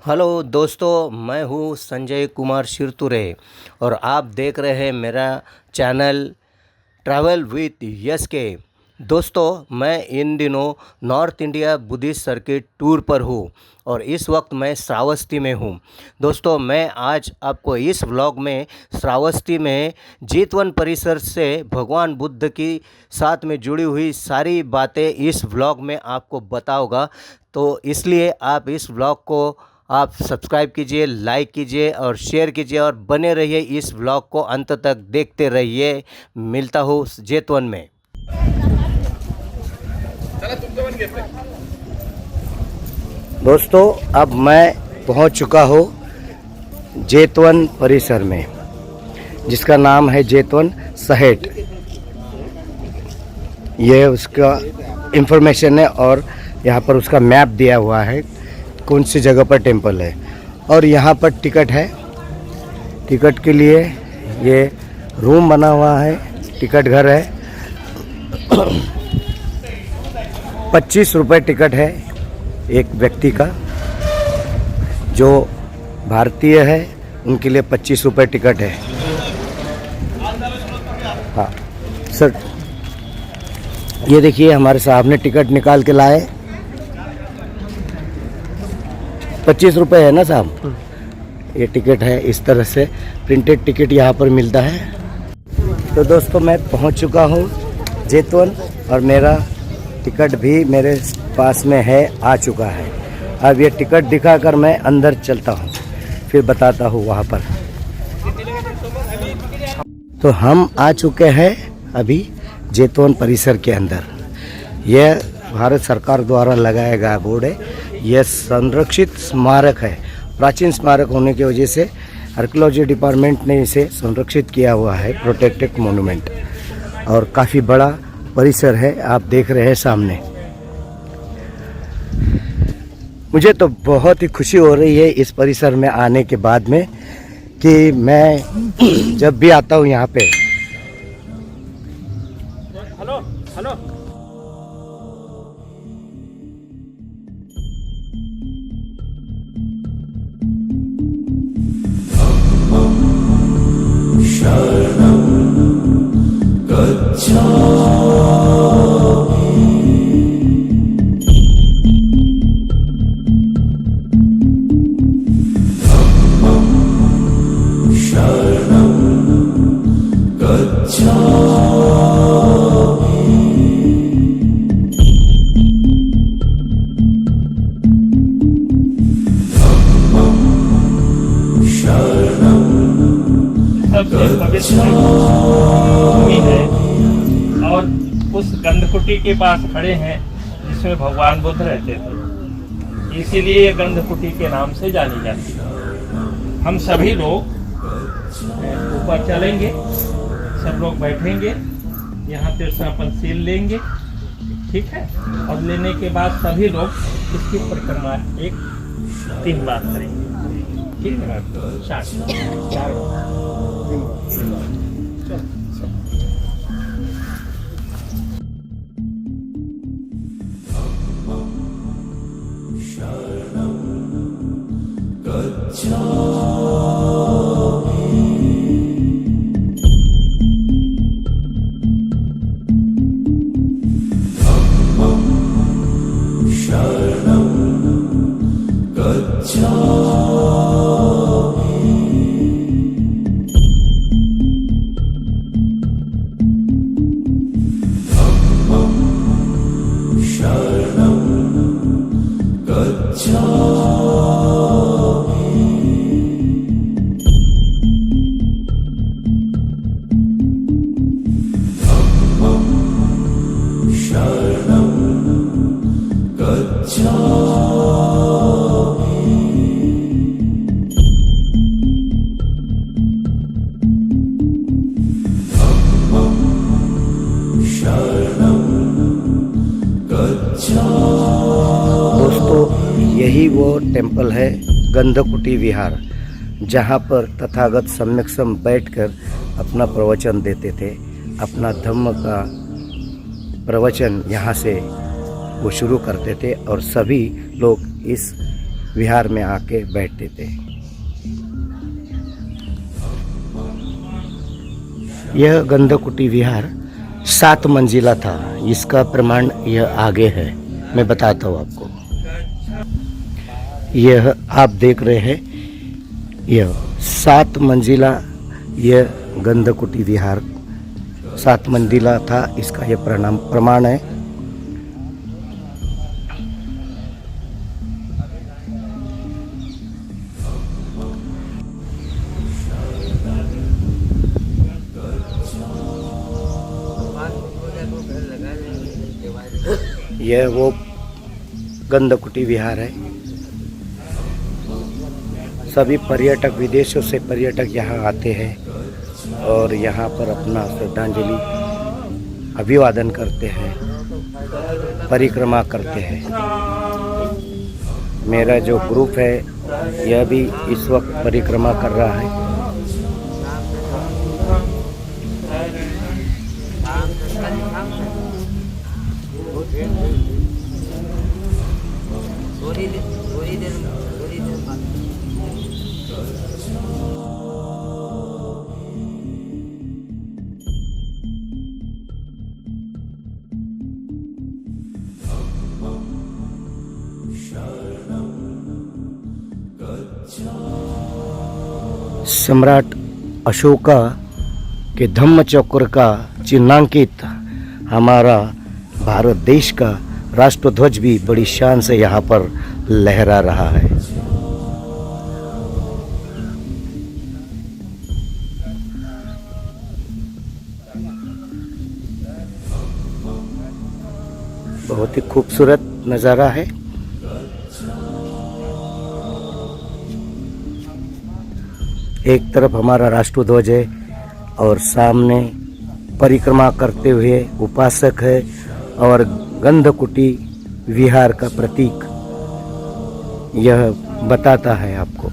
Hello दोस्तों, मैं हूँ संजय कुमार शिरतुरे और आप देख रहे हैं मेरा चैनल ट्रैवल विथ यस के। दोस्तों, मैं इन दिनों north India Buddhist circuit tour पर हूँ और इस वक्त मैं श्रावस्ती में हूँ। दोस्तों, मैं आज आपको इस व्लॉग में श्रावस्ती में जेतवन परिसर से भगवान बुद्ध की साथ में जुड़ी हुई सारी बातें इस व्लॉग में आपको बताऊँगा। तो इसलिए आप इस व्लॉग को आप सब्सक्राइब कीजिए, लाइक कीजिए और शेयर कीजिए और बने रहिए इस व्लॉग को अंत तक देखते रहिए। मिलता हूँ जेतवन में। दोस्तों, अब मैं पहुँच चुका हूँ जेतवन परिसर में, जिसका नाम है जेतवन सहेट। ये उसका इंफॉर्मेशन है और यहाँ पर उसका मैप दिया हुआ है कौन सी जगह पर टेंपल है। और यहाँ पर टिकट है। टिकट के लिए ये रूम बना हुआ है, टिकट घर है। 25 रुपये टिकट है एक व्यक्ति का। जो भारतीय है उनके लिए 25 रुपये टिकट है। हाँ सर, ये देखिए हमारे साहब ने टिकट निकाल के लाए। 25 रुपये है ना साहब? ये टिकट है। इस तरह से प्रिंटेड टिकट यहाँ पर मिलता है। तो दोस्तों, मैं पहुँच चुका हूँ जेतवन और मेरा टिकट भी मेरे पास में है, आ चुका है। अब ये टिकट दिखाकर मैं अंदर चलता हूँ, फिर बताता हूँ वहाँ पर। तो हम आ चुके हैं अभी जेतवन परिसर के अंदर। यह भारत सरकार द्वारा लगाया गया बोर्ड है। यह संरक्षित स्मारक है। प्राचीन स्मारक होने की वजह से आर्कियोलॉजी डिपार्टमेंट ने इसे संरक्षित किया हुआ है, प्रोटेक्टेड मोन्यूमेंट। और काफ़ी बड़ा परिसर है, आप देख रहे हैं सामने। मुझे तो बहुत ही खुशी हो रही है इस परिसर में आने के बाद में कि मैं जब भी आता हूँ यहाँ पे। हेलो हेलो शरणं गच्छामि। धम्मं शरणं गच्छामि। धम्मं शरणं पवित्र भूमि है और उस गंधकुटी के पास खड़े हैं जिसमें भगवान बुद्ध रहते थे, इसीलिए ये गंधकुटी के नाम से जानी जाती है। हम सभी लोग ऊपर चलेंगे, सब लोग बैठेंगे, यहाँ तिरछापन सील लेंगे, ठीक है। और लेने के बाद सभी लोग इसकी परिक्रमा 3 बार करेंगे, ठीक है। शरणं गच्छामि। धम्मं शरणं गच्छामि। दोस्तों यही वो टेम्पल है गंधकुटी विहार, जहाँ पर तथागत सम्यक सम बैठकर अपना प्रवचन देते थे। अपना धम्म का प्रवचन यहाँ से वो शुरू करते थे और सभी लोग इस विहार में आके बैठते थे। यह गंधकुटी विहार 7 मंजिला था। इसका प्रमाण यह आगे है, मैं बताता हूँ आपको। यह आप देख रहे हैं, यह 7 मंजिला यह गंधकुटी विहार 7 मंजिला था। इसका यह प्रमाण है। यह वो गंधकुटी विहार है। सभी पर्यटक, विदेशों से पर्यटक यहाँ आते हैं और यहाँ पर अपना श्रद्धांजलि अभिवादन करते हैं, परिक्रमा करते हैं। मेरा जो ग्रुप है यह भी इस वक्त परिक्रमा कर रहा है। सम्राट अशोका के धम्म चक्र का चिन्हांकित हमारा भारत देश का राष्ट्रध्वज भी बड़ी शान से यहाँ पर लहरा रहा है। बहुत ही खूबसूरत नज़ारा है। एक तरफ हमारा राष्ट्रध्वज है और सामने परिक्रमा करते हुए उपासक है और गंधकुटी विहार का प्रतीक यह बताता है आपको।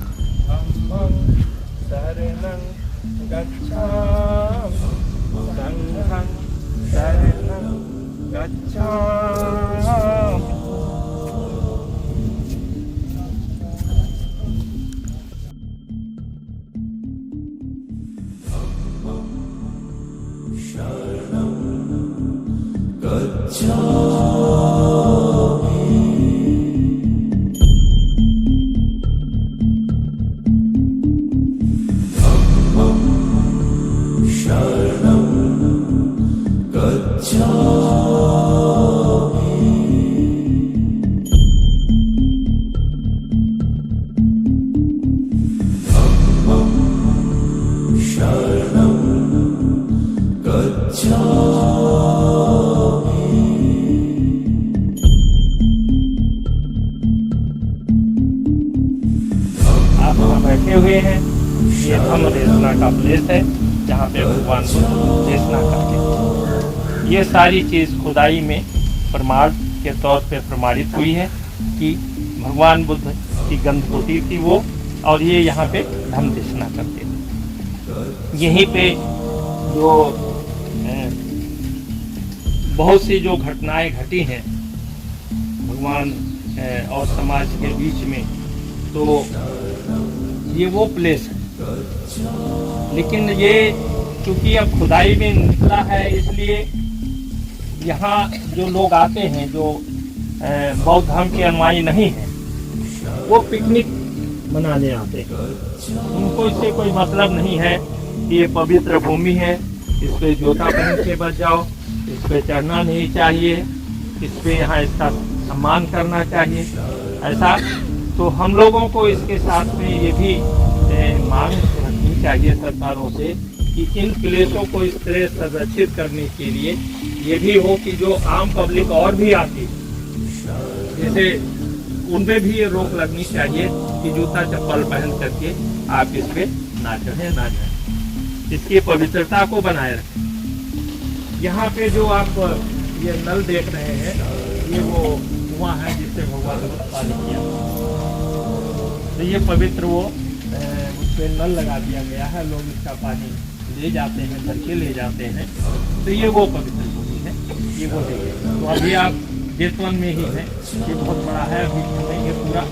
बैठे हुए हैं। ये धम्म देशना का प्लेस है जहाँ पे भगवान बुद्ध देशना करते हैं। ये सारी चीज़ खुदाई में प्रमाण के तौर पे प्रमाणित हुई है कि भगवान बुद्ध की गंधकुटी थी वो, और ये यहाँ पे धम्म देशना करते थे। यहीं पे जो बहुत सी जो घटनाएं घटी हैं भगवान और समाज के बीच में, तो ये वो प्लेस है। लेकिन ये क्योंकि अब खुदाई में निकला है, इसलिए यहाँ जो लोग आते हैं जो बौद्ध धर्म के अनुयायी नहीं हैं, वो पिकनिक मनाने आते हैं। उनको इससे कोई मतलब नहीं है कि ये पवित्र भूमि है, इस पे जूता पहन के बच जाओ, इस पे चढ़ना नहीं चाहिए, इस पे यहाँ इसका सम्मान करना चाहिए। ऐसा तो हम लोगों को इसके साथ में ये भी मांग रखनी चाहिए सरकारों से कि इन प्लेसों को इस तरह संरक्षित करने के लिए ये भी हो कि जो आम पब्लिक और भी आती है, जैसे उनपे भी ये रोक लगनी चाहिए कि जूता चप्पल पहन करके आप इस पे ना चढ़े ना जाए, इसकी पवित्रता को बनाए रखें। यहाँ पे जो आप ये नल देख रहे हैं, ये वो कुआं है जिससे भगवान ने पानी किया, तो ये पवित्र वो उस पे नल लगा दिया गया है, लोग इसका पानी ले जाते हैं, भर के ले जाते हैं, तो ये वो पवित्र भूमि है, ये वो देखिए। तो अभी आप जेतवन में ही है, ये बहुत बड़ा है अभी नहीं है पूरा,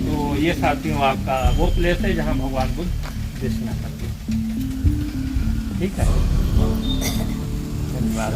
तो ये साथियों आपका वो प्लेस है जहाँ भगवान बुद्ध दर्शन करते हैं। ठीक है, धन्यवाद।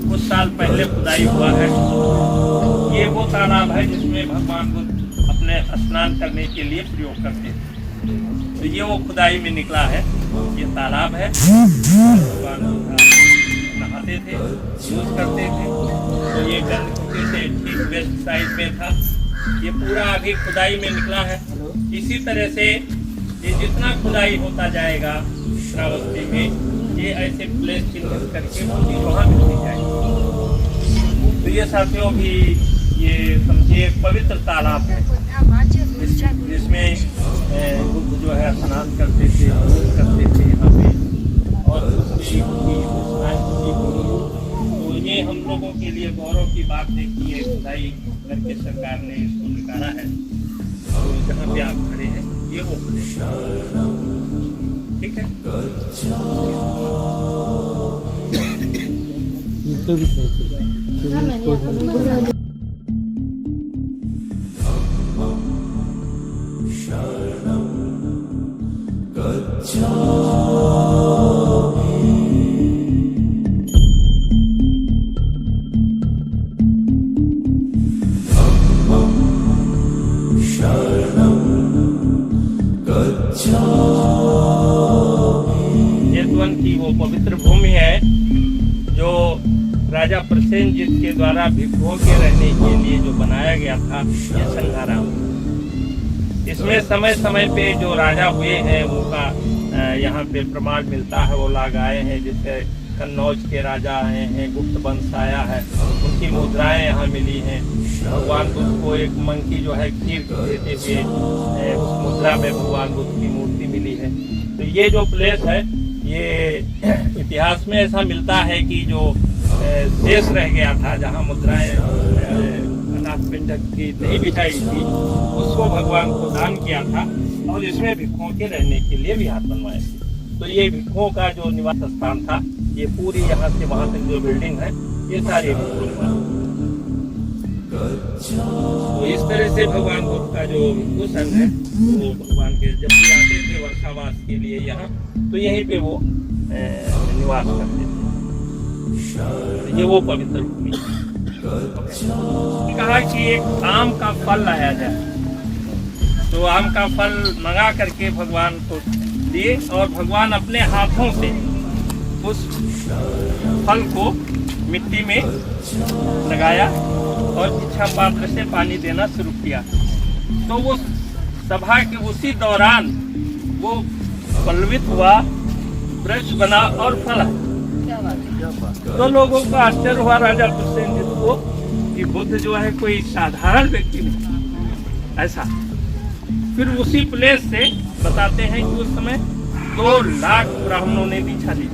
कुछ साल पहले खुदाई हुआ है। ये वो तालाब है जिसमें भगवान बुद्ध अपने स्नान करने के लिए प्रयोग करते थे। तो ये वो खुदाई में निकला है, ये तालाब है, भगवान बुद्ध नहाते थे, यूज करते थे। तो ये गंगोत्री से ठीक वेस्ट साइड में था, ये पूरा अभी खुदाई में निकला है। इसी तरह से ये जितना खुदाई होता जाएगा श्रावस्ती में, ये ऐसे प्लेस चिन्हित करके वहाँ मिलती जाएगी। तो ये साथियों भी ये समझिए एक पवित्र तालाब है, जिसमें बुद्ध जो है स्नान करते थे, करते थे यहाँ पे, और तो ये हम लोगों के लिए गौरव की बात है कि ये खुदाई करके सरकार ने इसको निकाला है। तो जहाँ पे आप खड़े हैं ये वो ठीक है। जेतवन की वो पवित्र भूमि है जो राजा प्रसेनजीत के द्वारा भिक्षुओं के रहने के लिए जो बनाया गया था, ये संघाराम। इसमें समय समय पे जो राजा हुए हैं उनका यहाँ पे प्रमाण मिलता है, वो लोग आए हैं, जैसे कन्नौज के राजा आए हैं, गुप्त वंश आया है, उनकी मुद्राएं यहाँ मिली हैं। भगवान बुद्ध को एक मंकी जो है खीर देते हुए उस मुद्रा में भगवान बुद्ध की मूर्ति मिली है। तो ये जो प्लेस है, ये इतिहास में ऐसा मिलता है कि जो शेष रह गया था, जहाँ मुद्राएं अनाथ पिंडक की नहीं बिछाई थी, उसको भगवान को दान किया था, और इसमें भिक्षुओं के रहने के लिए भी हाथ बनवाए थे। तो ये भिक्षुओं का जो निवास स्थान था, ये पूरी यहाँ से वहाँ तक जो बिल्डिंग है, ये सारी भिक्षु निवास। तो इस तरह से भगवान बुद्ध का जो भिक्षु संघ है, वो भगवान के जब भी आते थे वर्षावास के लिए यहाँ, तो यहीं पे वो निवास करते थे। ये वो पवित्र भूमि। कहा कि एक आम का फल लाया जाए, तो आम का फल मंगा करके भगवान को दिए, और भगवान अपने हाथों से उस फल को मिट्टी में लगाया और इच्छा पात्र से पानी देना शुरू किया। तो वो सभा के उसी दौरान वो पल्लवित हुआ, वृक्ष बना और फला। तो लोगों को आश्चर्य हुआ राजा प्रसेनजीत को कि बुद्ध जो है कोई साधारण व्यक्ति नहीं, ऐसा। फिर उसी प्लेस से बताते हैं कि उस समय 2 लाख ब्राह्मणों ने दीक्षा ली,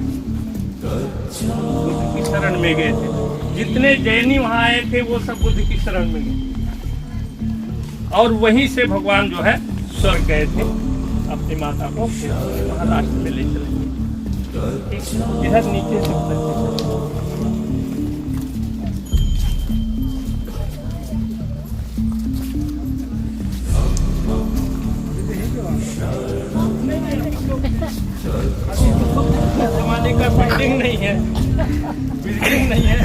बुद्ध की शरण में गए थे। जितने जैनी वहां आए थे वो सब बुद्ध की शरण में गए, और वहीं से भगवान जो है स्वर्ग गए थे, अपनी माता को महाराष्ट्र में ले चले गए। इधर नीचे से उतर के जमाने का बिल्डिंग नहीं है, बिल्डिंग नहीं है।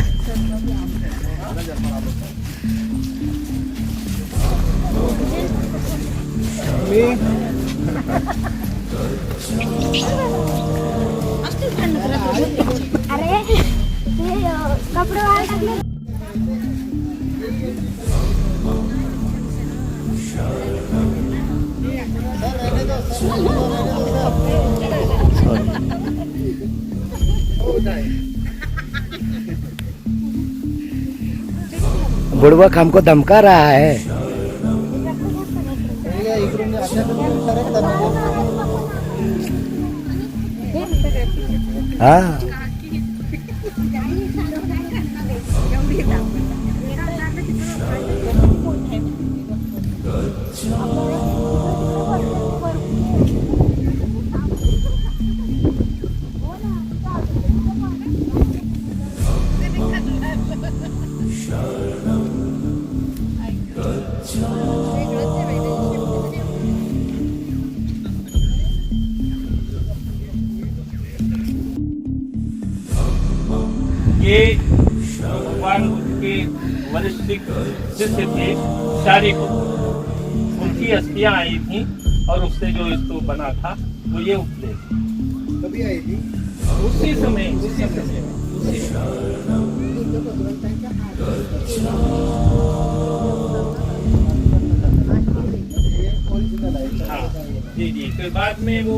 अरे ते कपडे वाळत टाकले. बुड़बक हमको धमका रहा है। हाँ ये भगवान बुद्ध के वरिष्ठ शिष्य थे शारीपुत्र, उनकी अस्थियां आई थी और उससे जो स्तूप बना था वो ये उपले कभी आई थी उसी समय हाँ जी जी। फिर बाद में वो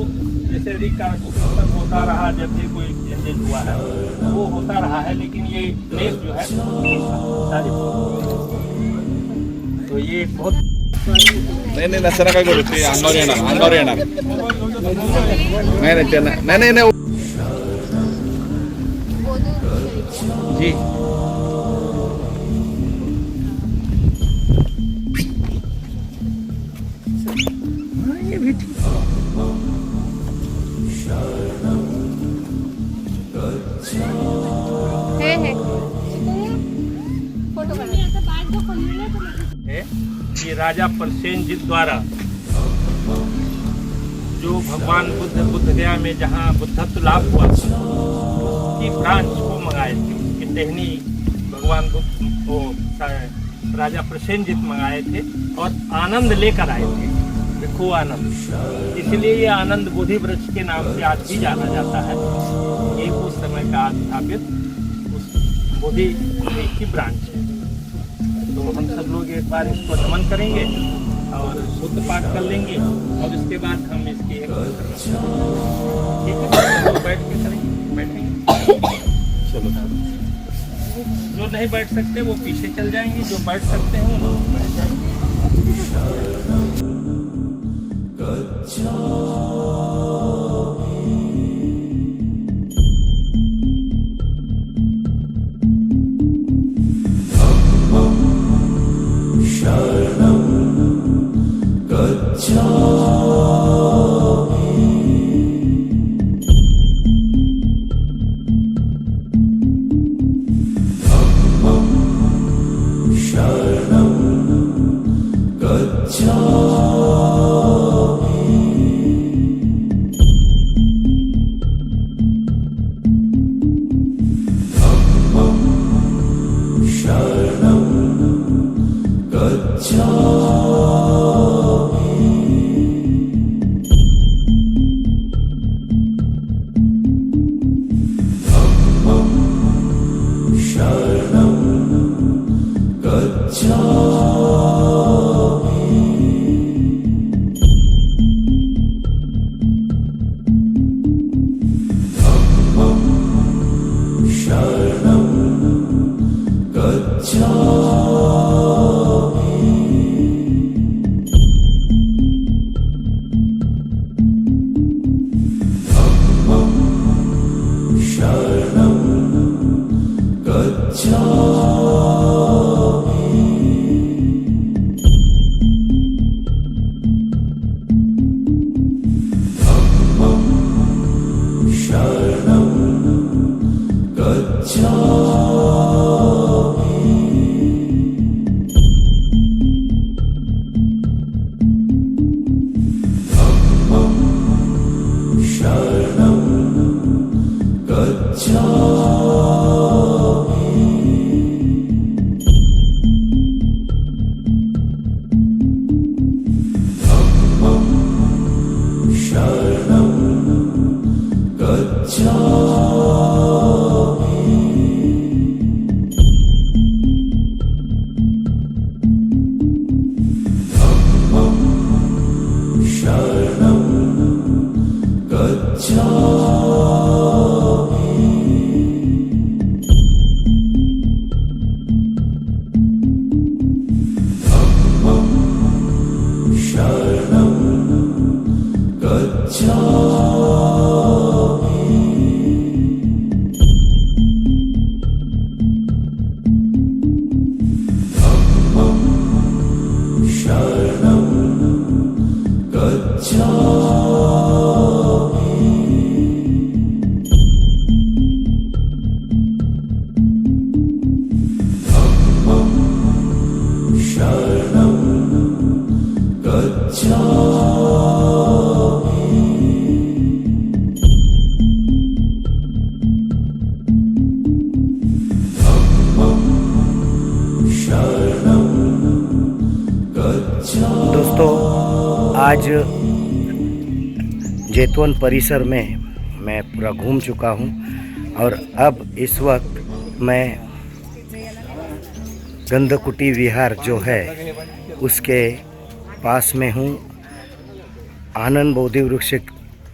जैसे रिकंस्ट्रक्शन होता रहा, जब भी कोई चेंजेस हुआ है वो होता रहा है, लेकिन ये प्लेस जो है तो ये बहुत नाही नाही नसं नका करू ते अंगावर येणार नाही नाही त्यांना नाही नाही जी फोटो है। ये राजा प्रसेनजीत द्वारा जो भगवान बुद्ध गया में जहाँ बुद्धत्व लाभ हुआ था उसकी ब्रांच को मंगाए थे, उसकी टहनी भगवान बुद्ध को राजा प्रसेनजीत मंगाए थे और आनंद लेकर आए थे, देखो आनंद। इसलिए ये आनंद बोधि वृक्ष के नाम से आज भी जाना जाता है। ये उस समय का स्थापित उस बोधि की ब्रांच है। तो हम सब लोग एक बार इसको नमन करेंगे और शुद्ध पाठ कर लेंगे और इसके बाद हम इसकी एक ठीक है तो बैठ के करेंगे, बैठेंगे। चलो जो नहीं बैठ सकते वो पीछे चल जाएंगे, जो बैठ सकते हैं वो लोग बैठ जाएंगे। दोस्तों, आज जैतवन परिसर में मैं पूरा घूम चुका हूँ और अब इस वक्त मैं गंधकुटी विहार जो है उसके पास में हूँ। आनंद बोधि वृक्ष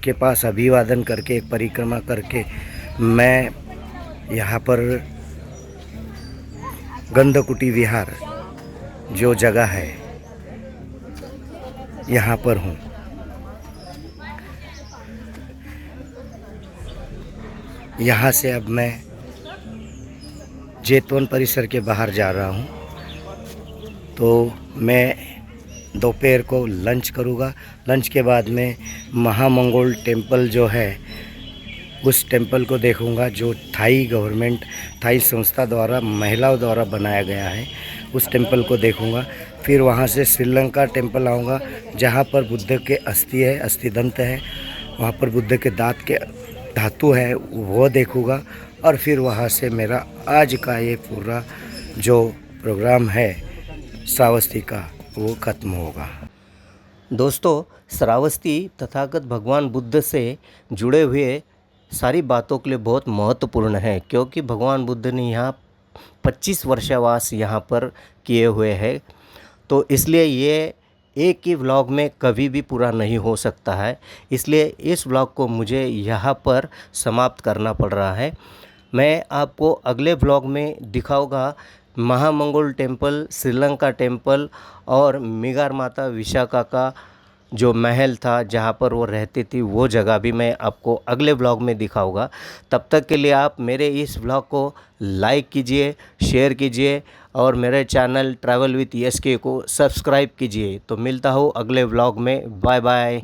के पास अभिवादन करके एक परिक्रमा करके मैं यहाँ पर गंधकुटी विहार जो जगह है यहाँ पर हूँ। यहाँ से अब मैं जैतवन परिसर के बाहर जा रहा हूँ। तो मैं दोपहर को लंच करूँगा। लंच के बाद में महामंगोल टेम्पल जो है उस टेम्पल को देखूँगा, जो थाई गवर्नमेंट, थाई संस्था द्वारा, महिलाओं द्वारा बनाया गया है। उस टेम्पल को देखूँगा। फिर वहाँ से श्रीलंका टेम्पल आऊँगा, जहाँ पर बुद्ध के अस्थि है, अस्थिदंत है। वहाँ पर बुद्ध के दांत के धातु है, वो देखूँगा। और फिर वहाँ से मेरा आज का ये पूरा जो प्रोग्राम है श्रावस्ती का, वो ख़त्म होगा। दोस्तों, श्रावस्ती तथागत भगवान बुद्ध से जुड़े हुए सारी बातों के लिए बहुत महत्वपूर्ण है, क्योंकि भगवान बुद्ध ने यहाँ 25 वर्षावास यहाँ पर किए हुए हैं। तो इसलिए ये एक ही व्लॉग में कभी भी पूरा नहीं हो सकता है। इसलिए इस व्लॉग को मुझे यहाँ पर समाप्त करना पड़ रहा है। मैं आपको अगले व्लॉग में दिखाऊंगा महामंगोल टेम्पल, श्रीलंका टेम्पल और मिगार माता विशाखा का जो महल था जहाँ पर वो रहती थी, वो जगह भी मैं आपको अगले व्लॉग में दिखाऊंगा। तब तक के लिए आप मेरे इस व्लॉग को लाइक कीजिए, शेयर कीजिए और मेरे चैनल ट्रैवल विथ एसके को सब्सक्राइब कीजिए। तो मिलता हूँ अगले व्लॉग में। Bye bye.